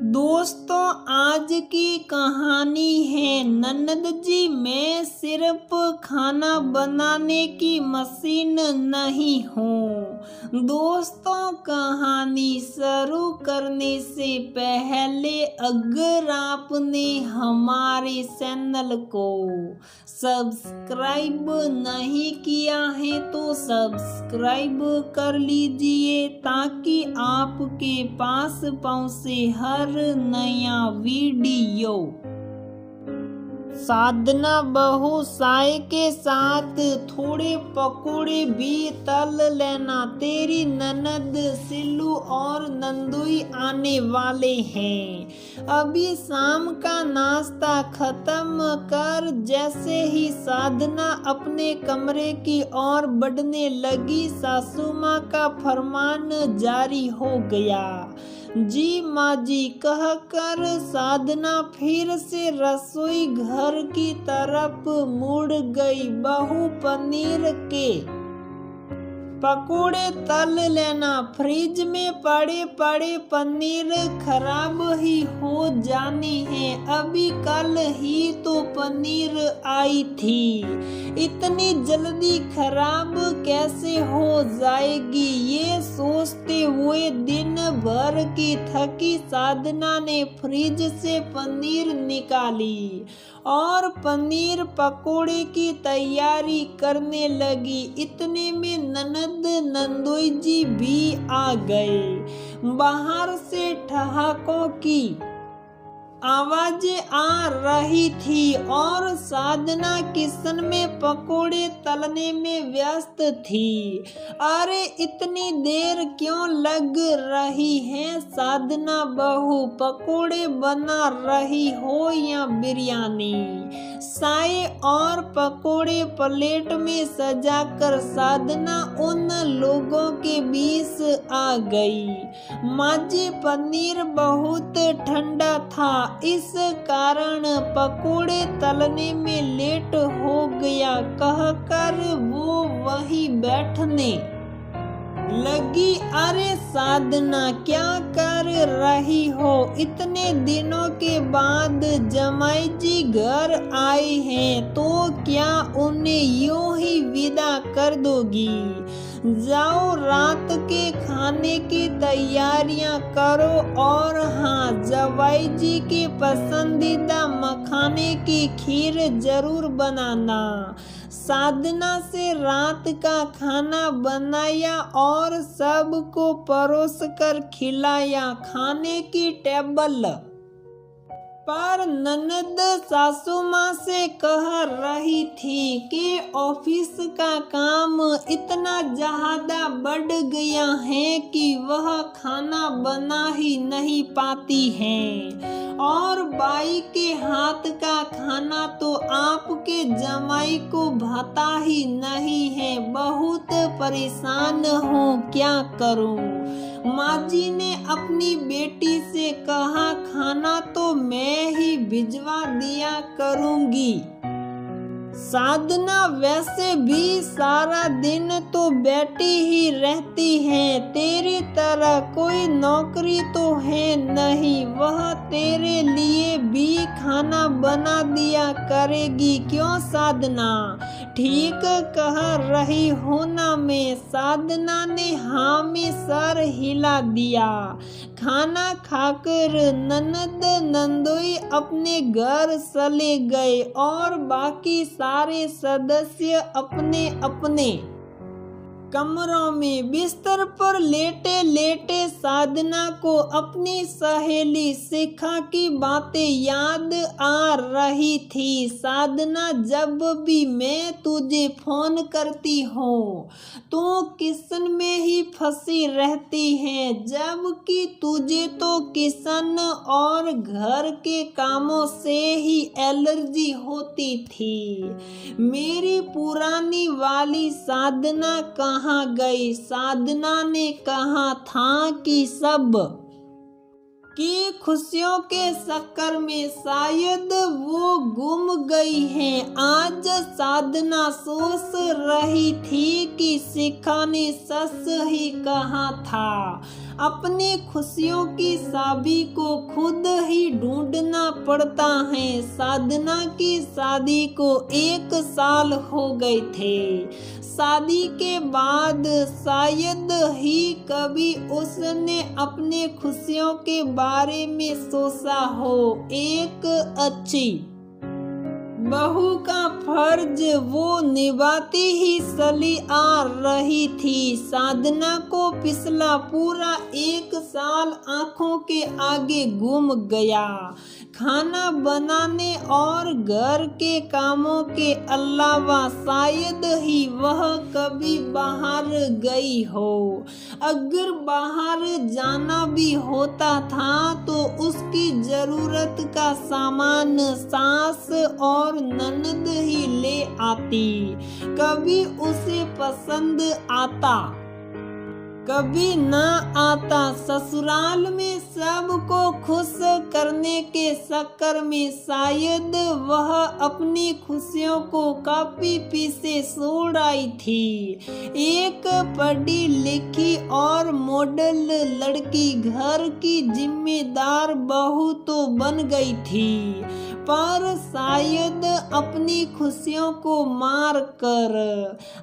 दोस्तों, आज की कहानी है ननद जी। मैं सिर्फ खाना बनाने की मशीन नहीं हूँ। दोस्तों, कहानी शुरू करने से पहले अगर आपने हमारे चैनल को सब्सक्राइब नहीं किया है तो सब्सक्राइब कर लीजिए ताकि आपके पास पहुँचे हर नया वीडियो। साधना बहू चाय के साथ थोड़े पकोड़े भी तल लेना, तेरी ननद सिल्लू और नंदुई आने वाले हैं। अभी शाम का नाश्ता खत्म कर जैसे ही साधना अपने कमरे की ओर बढ़ने लगी, सासू माँ का फरमान जारी हो गया। जी माँ जी कहकर साधना फिर से रसोई घर की तरफ मुड़ गई। बहू, पनीर के पकोड़े तल लेना, फ्रिज में पड़े पड़े पनीर खराब ही हो जाने हैं। अभी कल ही तो पनीर आई थी, इतनी जल्दी खराब कैसे हो जाएगी? ये सोचते हुए दिन भर की थकी साधना ने फ्रिज से पनीर निकाली और पनीर पकोड़े की तैयारी करने लगी। इतने में ननद नंदोई जी भी आ गए। बाहर से ठहाकों की आवाजें आ रही थी और साधना किचन में पकोड़े तलने में व्यस्त थी। अरे, इतनी देर क्यों लग रही है साधना बहू? पकोड़े बना रही हो या बिरयानी? चाय और पकोड़े प्लेट में सजाकर साधना उन लोगों के बीच आ गई। माँ जी, पनीर बहुत ठंडा था, इस कारण पकोड़े तलने में लेट हो गया, कहकर वो वहीं बैठने लगी। अरे साधना, क्या कर रही हो? इतने दिनों के बाद जमाई जी घर आए हैं तो क्या उन्हें यूं ही विदा कर दोगी? जाओ, रात के खाने की तैयारियां करो और हाँ, जवाई जी के पसंदीदा मखाने की खीर जरूर बनाना। साधना से रात का खाना बनाया और सबको परोस कर खिलाया। खाने की टेबल पर ननद सासू माँ से कह रही थी कि ऑफिस का काम इतना ज्यादा बढ़ गया है कि वह खाना बना ही नहीं पाती हैं और बाई के हाथ का खाना तो आपके जमाई को भाता ही नहीं है। बहुत परेशान हूँ, क्या करूँ? माँ जी ने अपनी बेटी से कहा, खाना तो मैं ही भिजवा दिया करूँगी। साधना, वैसे भी सारा दिन तो बैठी ही रहती है, तेरी तरह कोई नौकरी तो है नहीं, वह तेरे लिए भी खाना बना दिया करेगी। क्यों साधना, ठीक कह रही हूँ ना मैं? साधना ने हाँ में सर हिला दिया। खाना खाकर ननद नंदोई अपने घर चले गए और बाकी सारे सदस्य अपने अपने कमरों में बिस्तर पर लेटे लेटे साधना को अपनी सहेली शिखा की बातें याद आ रही थी। साधना, जब भी मैं तुझे फोन करती हूँ तो किचन में ही फंसी रहती है, जबकि तुझे तो किचन और घर के कामों से ही एलर्जी होती थी। मेरी पुरानी वाली साधना कहाँ गई? साधना ने कहा था कि सब की खुशियों के चक्कर में शायद वो गुम गई हैं। आज साधना सोच रही थी कि शिखा ने सच ही कहा था। अपनी खुशियों की चाबी को खुद ही ढूंढना पड़ता है। साधना की शादी को 1 साल हो गए थे। शादी के बाद शायद ही कभी उसने अपने खुशियों के बारे में सोचा हो। एक अच्छी बहू का फर्ज वो निभाती ही चली आ रही थी। साधना को पिछला पूरा 1 साल आंखों के आगे घूम गया। खाना बनाने और घर के कामों के अलावा शायद ही वह कभी बाहर गई हो। अगर बाहर जाना भी होता था तो उसकी जरूरत का सामान सास और ननद ही ले आती। कभी उसे पसंद आता, कभी ना आता। ससुराल में सबको खुश करने के चक्कर में शायद वह अपनी खुशियों को काफी पीछे छोड़ आई थी। एक पढ़ी लिखी और मॉडल लड़की घर की जिम्मेदार बहू तो बन गई थी, पर शायद अपनी खुशियों को मार कर।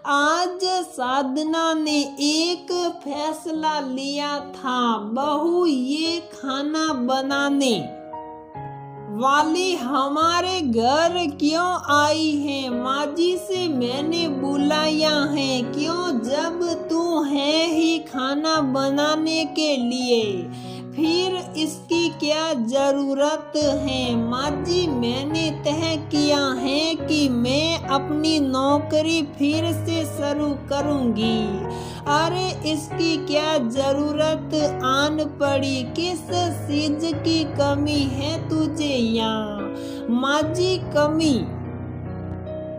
आज साधना ने एक फैसला लिया था। बहू ये खाना बनाने वाली हमारे घर क्यों आई है? माँ जी से मैंने बुलाया है। क्यों, जब तू है ही खाना बनाने के लिए, फिर इसकी क्या जरूरत है? माँ जी मैंने तय किया है कि मैं अपनी नौकरी फिर से शुरू करूँगी। अरे इसकी क्या जरूरत आन पड़ी? किस चीज की कमी है तुझे यहाँ? माँ जी कमी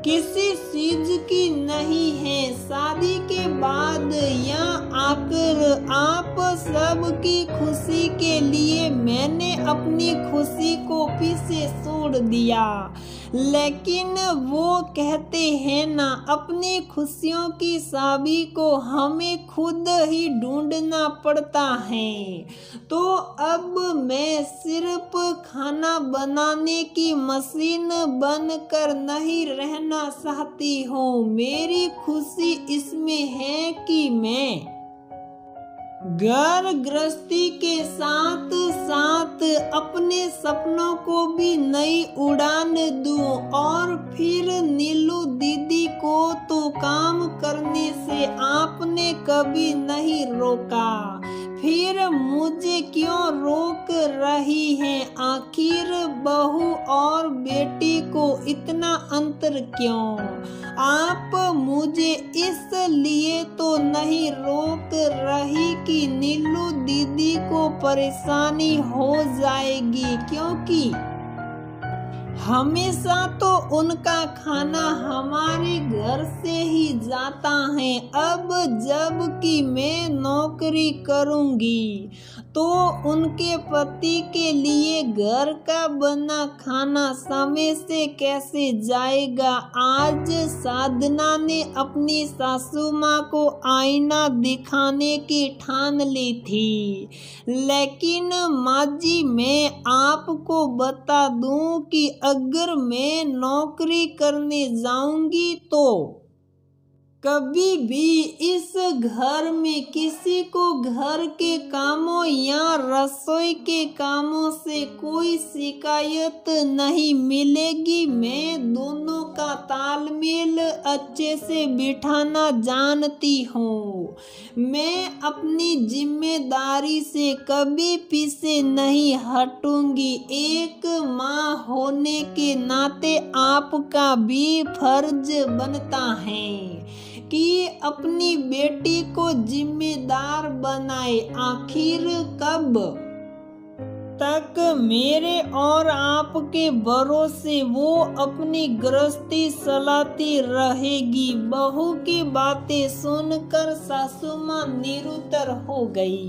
किसी चीज की नहीं है। शादी के बाद यहाँ आकर आप सबकी खुशी के लिए मैंने अपनी खुशी को पीछे छोड़ दिया। लेकिन वो कहते हैं ना, अपनी खुशियों की चाबी को हमें खुद ही ढूंढना पड़ता है। तो अब मैं सिर्फ खाना बनाने की मशीन बनकर नहीं रहना चाहती हूँ। मेरी खुशी इसमें है कि मैं घर गृहस्थी के साथ साथ अपने सपनों को भी नई उड़ान दूं। और फिर नीलू दीदी को तो काम करने से आपने कभी नहीं रोका, फिर मुझे क्यों रोक रही हैं? आखिर बहू और बेटी को इतना अंतर क्यों? आप मुझे इसलिए तो नहीं रोक रही कि नीलू दीदी को परेशानी हो जाएगी, क्योंकि हमेशा तो उनका खाना हमारे घर से ही जाता है। अब जब कि मैं नौकरी करूंगी तो उनके पति के लिए घर का बना खाना समय से कैसे जाएगा? आज साधना ने अपनी सासू माँ को आईना दिखाने की ठान ली थी। लेकिन माँ जी मैं आपको बता दूं कि अगर मैं नौकरी करने जाऊंगी तो कभी भी इस घर में किसी को घर के कामों या रसोई के कामों से कोई शिकायत नहीं मिलेगी। मैं दोनों का तालमेल अच्छे से बिठाना जानती हूँ। मैं अपनी जिम्मेदारी से कभी पीछे नहीं हटूंगी। एक माँ होने के नाते आपका भी फर्ज बनता है कि अपनी बेटी को जिम्मेदार बनाए। आखिर कब तक मेरे और आपके भरोसे वो अपनी गृहस्थी चलाती रहेगी? बहू की बातें सुनकर सासू माँ निरुत्तर हो गई।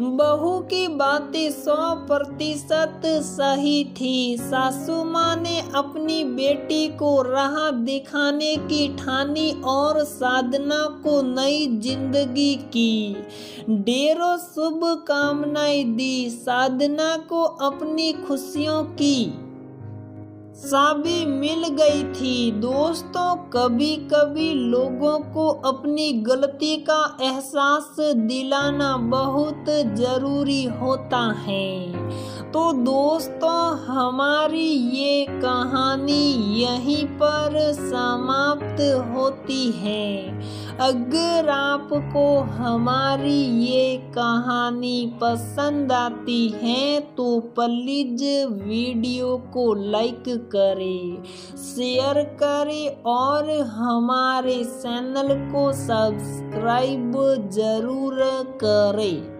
बहू की बातें 100% सही थी। सासू माँ ने अपनी बेटी को राह दिखाने की ठानी और साधना को नई जिंदगी की ढेरों शुभकामनाएं दी। साधना को अपनी खुशियों की चाबी मिल गई थी। दोस्तों, कभी कभी लोगों को अपनी गलती का एहसास दिलाना बहुत जरूरी होता है। तो दोस्तों, हमारी ये कहानी यहीं पर समाप्त होती है। अगर आपको हमारी ये कहानी पसंद आती है तो प्लीज वीडियो को लाइक करें, शेयर करें और हमारे चैनल को सब्सक्राइब जरूर करें।